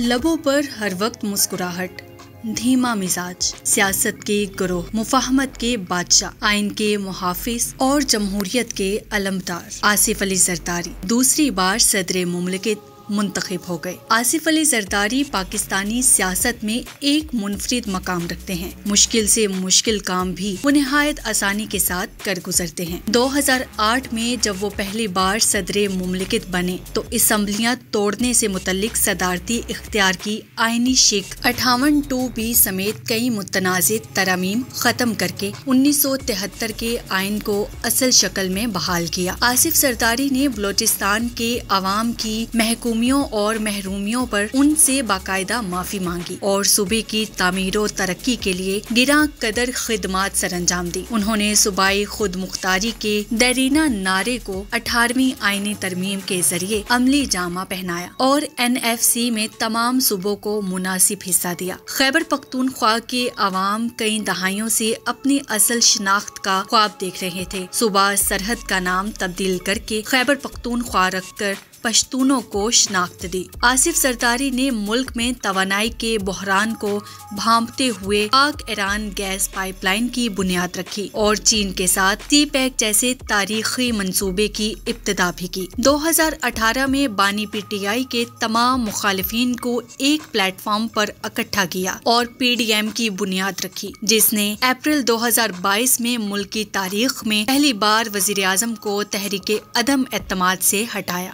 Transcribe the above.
लबों पर हर वक्त मुस्कुराहट, धीमा मिजाज, सियासत के गुरूह, मुफाहमत के बादशाह, आइन के मुहाफिज और जमहूरियत के अलमदार आसिफ अली जरदारी दूसरी बार सदर मुमलिकत मुंतखब हो गए। आसिफ अली जरदारी पाकिस्तानी सियासत में एक मुनफरिद मकाम रखते हैं। मुश्किल से मुश्किल काम भी वो निहायत आसानी के साथ कर गुजरते हैं। 2008 में जब वो पहली बार सदर मुमलिकत बने तो असम्बलियां तोड़ने से मुतल्लिक सदारती इख्तियार की आईनी शिक 58(2)(b) समेत कई मुतनाज़ तरमीम खत्म करके 1973 के आइन को असल शक्ल में बहाल किया। आसिफ जरदारी ने बलोचिस्तान के अवाम की महकूमियों और महरूमियों पर उनसे बाकायदा माफी मांगी और सूबे की तामीर और तरक्की के लिए गिरा कदर खिदमात सरअंजाम दी। उन्होंने सूबाई खुद मुख्तारी के देरीना नारे को 18वीं आईनी तरमीम के जरिए अमली जामा पहनाया और NFC में तमाम सूबों को मुनासिब हिस्सा दिया। खैबर पख्तूनख्वा के अवाम कई दहाइयों से अपनी असल शिनाख्त का ख्वाब देख रहे थे। सूबा सरहद का नाम तब्दील करके खैबर पख्तूनख्वा रखकर पश्तूनों को शिनाख्त दी। आसिफ जरदारी ने मुल्क में तवानाई के बहरान को भांपते हुए पाक ईरान गैस पाइपलाइन की बुनियाद रखी और चीन के साथ सी-पैक जैसे तारीखी मंसूबे की इब्तिदा भी की। 2018 में बानी PTI के तमाम मुखालिफिन को एक प्लेटफॉर्म पर इकट्ठा किया और PDM की बुनियाद रखी, जिसने अप्रैल 2022 में मुल्क की तारीख में पहली बार वजीर आजम को तहरीके अदम एतमाद से हटाया।